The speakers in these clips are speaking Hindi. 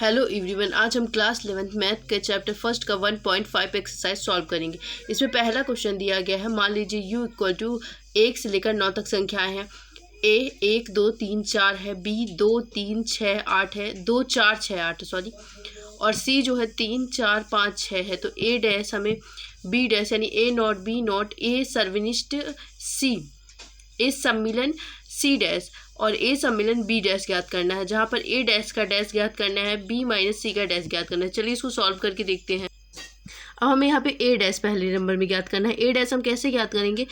हेलो एवरीवन, आज हम क्लास 11th मैथ के चैप्टर फर्स्ट का 1.5 एक्सरसाइज सॉल्व करेंगे। इसमें पहला क्वेश्चन दिया गया है, मान लीजिए u इक्वल टू 1 से लेकर 9 तक संख्याएं हैं। a 1 2 3 4 है, b 2 3 6 8 है, 2 4 6 8 सॉरी, और c जो है 3 4 5 6 है। तो a डैश हमें b डैश यानी a not b not a सर्वनिष्ठ c ए सम्मिलन सी डैश और ए सम्मिलन बी डैश ज्ञात करना है, जहाँ पर ए डैश का डैश ज्ञात करना है, बी माइनस सी का डैश ज्ञात करना है। चलिए इसको सॉल्व करके देखते हैं। अब हमें यहाँ पे ए डैश पहले नंबर में ज्ञात करना है। ए डैश हम कैसे ज्ञात करेंगे?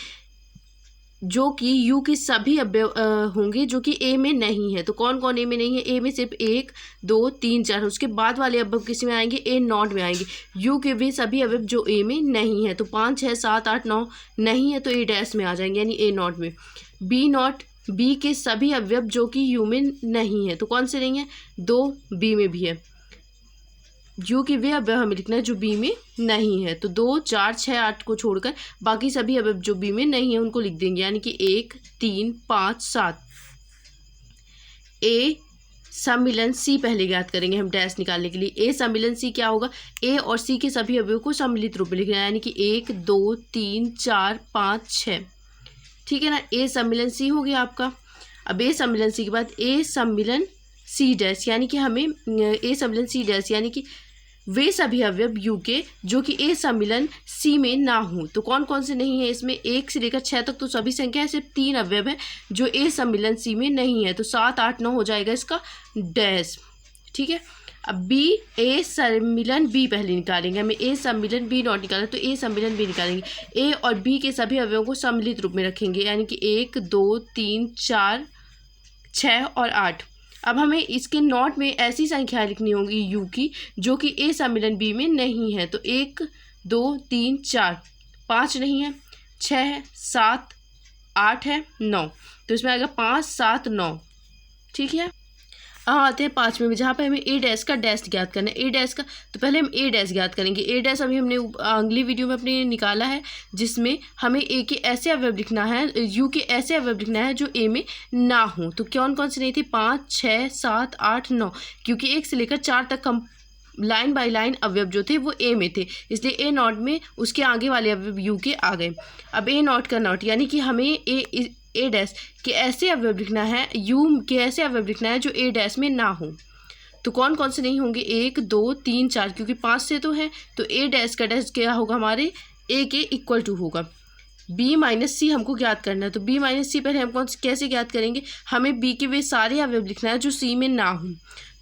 जो कि यू के सभी अवयव होंगे जो कि ए में नहीं है। तो कौन कौन ए में नहीं है? ए में सिर्फ 1 2 3 4, उसके बाद वाले अवयव किस में आएंगे? ए नॉट में आएंगे। यू के वे सभी अवयव जो ए में नहीं है, तो 5 6 7 8 9 नहीं है तो ए डैश में आ जाएंगे यानी ए नॉट में। बी नॉट बी के सभी अवयव जो कि यू में नहीं है, तो कौन से नहीं है? 2 बी में भी है। यू के वे अवयव हमें लिखना है जो बी में नहीं है, तो 2 4 6 8 को छोड़कर बाकी सभी अवयव जो बी में नहीं है उनको लिख देंगे, यानी कि 1 3 5 7। ए सम्मिलन सी पहले ज्ञात करेंगे हम डैश निकालने के लिए। ए सम्मिलन सी क्या होगा? ए और सी के सभी अवयव को सम्मिलित रूप में लिखना है, यानी कि 1 2 3 4 5 6। ठीक है ना, ए सम्मिलन सी हो गया आपका। अब ए सम्मिलन सी के बाद ए सम्मिलन सी डैश, यानी कि हमें ए सम्मिलन सी डैश यानी कि वे सभी अवयव यू के जो कि ए सम्मिलन सी में ना हो। तो कौन कौन से नहीं है इसमें? 1 से लेकर 6 तक तो सभी संख्या है, सिर्फ 3 अवयव है जो ए सम्मिलन सी में नहीं है, तो 7 8 9 हो जाएगा इसका डैश। ठीक है, अब बी ए सम्मिलन बी पहले निकालेंगे। हमें ए सम्मिलन बी नॉट निकाला, तो ए सम्मिलन बी निकालेंगे। ए और बी के सभी अवयवों को सम्मिलित रूप में रखेंगे, यानी कि 1 2 3 4 6 और 8। अब हमें इसके नॉट में ऐसी संख्याएं लिखनी होंगी यू की जो कि ए सम्मिलन बी में नहीं है। तो 1 2 3 4 5 नहीं है, 6 है, 7 8 है, 9, तो इसमें आएगा 5 7 9। ठीक है, आते हैं 5 में, जहाँ पे हमें ए डैश का डैश ज्ञात करना है। ए डैश का तो पहले हम ए डैश ज्ञात करेंगे। ए डैश अभी हमने अगली वीडियो में अपने निकाला है, जिसमें हमें ए के ऐसे अवयव लिखना है, यू के ऐसे अवयव लिखना है जो ए में ना हो। तो कौन कौन से नहीं थे? 5 6 7 8 9, क्योंकि 1 से लेकर 4 तक हम लाइन बाय लाइन अवयव जो थे वो ए में थे, इसलिए ए नॉट में उसके आगे वाले अवयव यू के आ गए। अब ए नॉट का नॉट, यानी कि हमें ए डैश के ऐसे अवयव लिखना है, यू के ऐसे अवयव लिखना है जो ए डैश में ना हो। तो कौन कौन से नहीं होंगे? 1 2 3 4, क्योंकि 5 से तो है, तो ए डैश का डैश क्या होगा? हमारे ए के इक्वल टू होगा। बी माइनस सी हमको ज्ञात करना है, तो बी माइनस सी पहले हम कैसे ज्ञात करेंगे? हमें बी के वे सारे अवयव लिखना है जो सी में ना हो।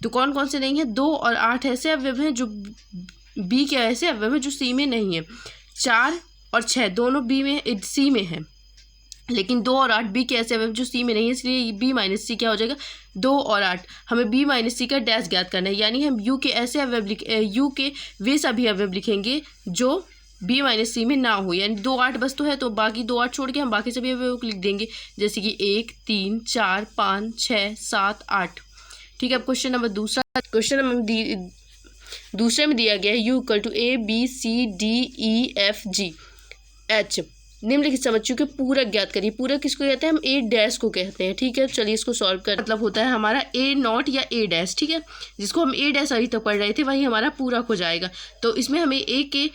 तो कौन कौन से नहीं है? 2 और 8 ऐसे अवयव हैं जो बी के ऐसे अवयव हैं जो सी में नहीं है। 4 और 6 दोनों बी में सी में है, लेकिन 2 और 8 बी के ऐसे अवयव जो सी में नहीं है, इसलिए बी माइनस सी क्या हो जाएगा? 2 और 8। हमें बी माइनस सी का डैश ज्ञात करना है, यानी हम यू के ऐसे अवयव यू के वे सभी अवयव लिखेंगे जो बी माइनस सी में ना हो, यानी 2 8 बस तो है, तो बाकी 2 8 छोड़ के हम बाकी सभी अवयव लिख देंगे, जैसे कि 1 3 4 5 6 7 8। ठीक है, अब क्वेश्चन नंबर दूसरा। क्वेश्चन नंबर दूसरे में दिया गया है U equal to A B C D E F G H निम्नलिखित समस्याओं के पूरक ज्ञात करिए। पूरक किसको कहते हैं? हम ए डैश को कहते हैं। ठीक है, चलिए इसको सॉल्व कर, मतलब होता है हमारा ए नॉट या ए डैश। ठीक है, जिसको हम ए डैश अभी तक पढ़ रहे थे वही हमारा पूरक हो जाएगा। तो इसमें हमें ए के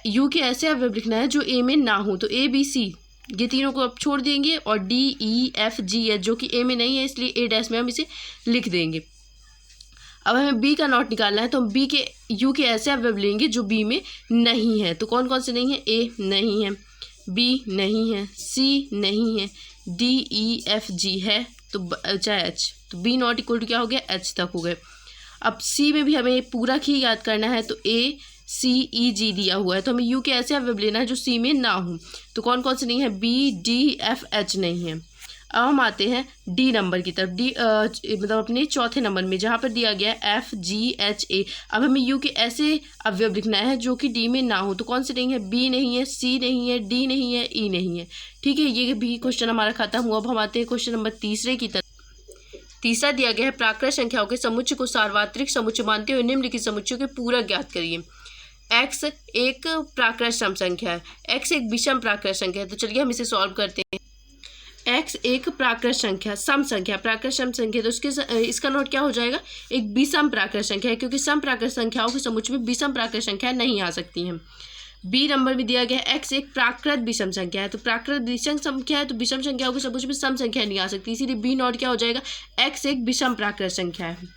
यू के ऐसे अवयव लिखना है जो ए में ना हो, तो ए बी सी ये तीनों को अब छोड़ देंगे, और D E F G H जो कि ए में नहीं है, इसलिए ए डैश में हम इसे लिख देंगे। अब हमें बी का नॉट निकालना है, तो हम बी के यू के ऐसे अवयव लेंगे जो बी में नहीं है। तो कौन कौन से नहीं है? ए नहीं है, बी नहीं है, सी नहीं है, डी ई एफ जी है, तो चाहे एच, तो बी नॉट इक्वल टू क्या हो गया? एच तक हो गए। अब सी में भी हमें पूरा ही याद करना है, तो ए सी ई जी दिया हुआ है, तो हमें यू के ऐसे अवयव लेना है जो सी में ना हो। तो कौन कौन से नहीं है? बी डी एफ एच नहीं है। अब हम आते हैं डी नंबर की तरफ। डी मतलब अपने चौथे नंबर में, जहाँ पर दिया गया है एफ जी एच ए। अब हमें यू के ऐसे अवयव लिखना है जो कि डी में ना हो, तो कौन से नहीं है? बी नहीं है, सी नहीं है, डी नहीं है, ई नहीं है। ठीक है, ये भी क्वेश्चन हमारा खत्म हुआ। अब हम आते हैं क्वेश्चन नंबर तीसरे की तरफ। तीसरा दिया गया है प्राकृत संख्याओं के समुच्चय को सार्वत्रिक समुच्चय मानते हुए निम्नलिखित समुच्चयों के पूरक ज्ञात करिए। x एक प्राकृत सम संख्या है, x एक विषम प्राकृत संख्या है। तो चलिए हम इसे सॉल्व करते हैं। x एक प्राकृत संख्या, सम संख्या, प्राकृत सम संख्या, तो इसका नोट क्या हो जाएगा, एक विषम प्राकृत संख्या है, क्योंकि सम प्राकृत संख्याओं के समुच्चय में विषम प्राकृत संख्या नहीं आ सकती हैं। बी नंबर में दिया गया है x एक प्राकृत विषम संख्या है, तो प्राकृत विषम संख्या है तो विषम संख्याओं के समुच्चय में सम संख्या नहीं आ सकती, इसीलिए बी नोट क्या हो जाएगा, x एक विषम प्राकृत संख्या है।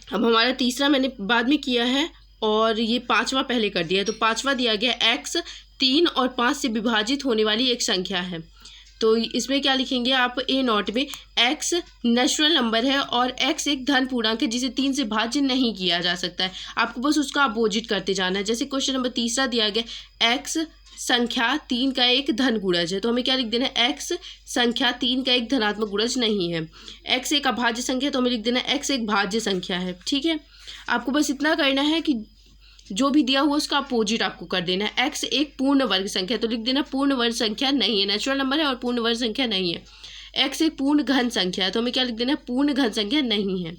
अब हमारा तीसरा मैंने बाद में किया है और ये पांचवा पहले कर दिया है, तो पांचवा दिया गया x 3 और 5 से विभाजित होने वाली एक संख्या है। तो इसमें क्या लिखेंगे आप, ए नोट में x नेचुरल नंबर है और x एक धन पूर्णांक है जिसे 3 से भाज्य नहीं किया जा सकता है, आपको बस उसका अपोजिट करते जाना है। जैसे क्वेश्चन नंबर तीसरा दिया गया x संख्या 3 का एक धन गुणज है, तो हमें क्या लिख देना है, x संख्या 3 का एक धनात्मक गुणज नहीं है। x एक अभाज्य संख्या, तो हमें लिख देना है x एक भाज्य संख्या है। ठीक है, आपको बस इतना करना है कि जो भी दिया हुआ उसका अपोजिट आपको कर देना है। x एक पूर्ण वर्ग संख्या, तो लिख देना पूर्ण वर्ग संख्या नहीं है, नेचुरल नंबर है और पूर्ण वर्ग संख्या नहीं है। x एक पूर्ण घन संख्या है, तो हमें क्या लिख देना है, पूर्ण घन संख्या नहीं है।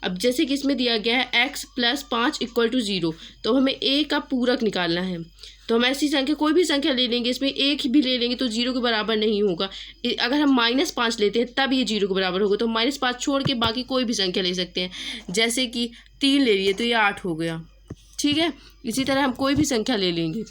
अब जैसे कि इसमें दिया गया है x + 5 = 0, तो हमें a का पूरक निकालना है, तो हम ऐसी संख्या कोई भी संख्या ले लेंगे, इसमें एक भी ले लेंगे तो 0 के बराबर नहीं होगा। अगर हम -5 लेते हैं तब ये 0 के बराबर होगा, तो -5 छोड़ के बाकी कोई भी संख्या ले सकते हैं। जैसे कि 3 ले लिए तो ये 8 हो गया। ठीक है, इसी तरह हम कोई भी संख्या ले लेंगे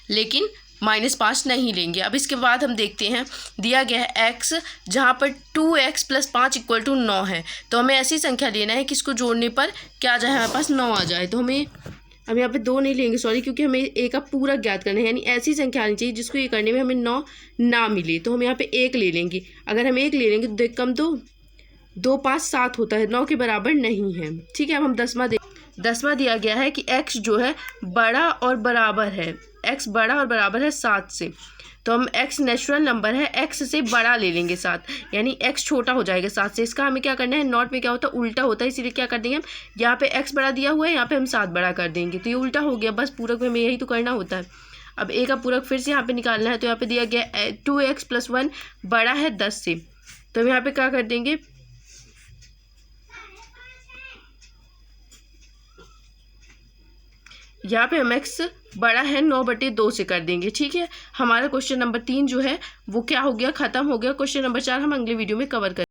लेकिन -5 नहीं लेंगे। अब इसके बाद हम देखते हैं, दिया गया है x जहाँ पर 2x + 5 = 9 है, तो हमें ऐसी संख्या लेना है कि इसको जोड़ने पर क्या आ जाए, हमारे पास 9 आ जाए। तो हम यहाँ पे 2 नहीं लेंगे, सॉरी, क्योंकि हमें a का पूरक ज्ञात करना है, यानी ऐसी संख्या आनी चाहिए जिसको ये करने में हमें 9 ना मिले। तो हम यहाँ पे 1 ले लेंगे, अगर हम 1 ले लेंगे तो देख कम 2 5 7 होता है, 9 के बराबर नहीं है। ठीक है, अब हम 10वां दिया गया है कि x जो है बड़ा और बराबर है, x बड़ा और बराबर है 7 से, तो हम x नेचुरल नंबर है, x से बड़ा ले लेंगे 7, यानी x छोटा हो जाएगा 7 से। इसका हमें क्या करना है, नॉट में क्या होता है, उल्टा होता है, इसीलिए क्या कर देंगे हम, यहाँ पे x बड़ा दिया हुआ है, यहाँ पे हम 7 बड़ा कर देंगे, तो ये उल्टा हो गया। बस पूरक में हमें यही तो करना होता है। अब a का पूरक फिर से यहाँ पे निकालना है, तो यहाँ पे दिया गया 2x + 1 बड़ा है 10 से, तो हम यहाँ पे क्या कर देंगे, यहाँ पे हम x बड़ा है 9/2 से कर देंगे। ठीक है, हमारा क्वेश्चन नंबर 3 जो है वो क्या हो गया, ख़त्म हो गया। क्वेश्चन नंबर 4 हम अगले वीडियो में कवर करेंगे।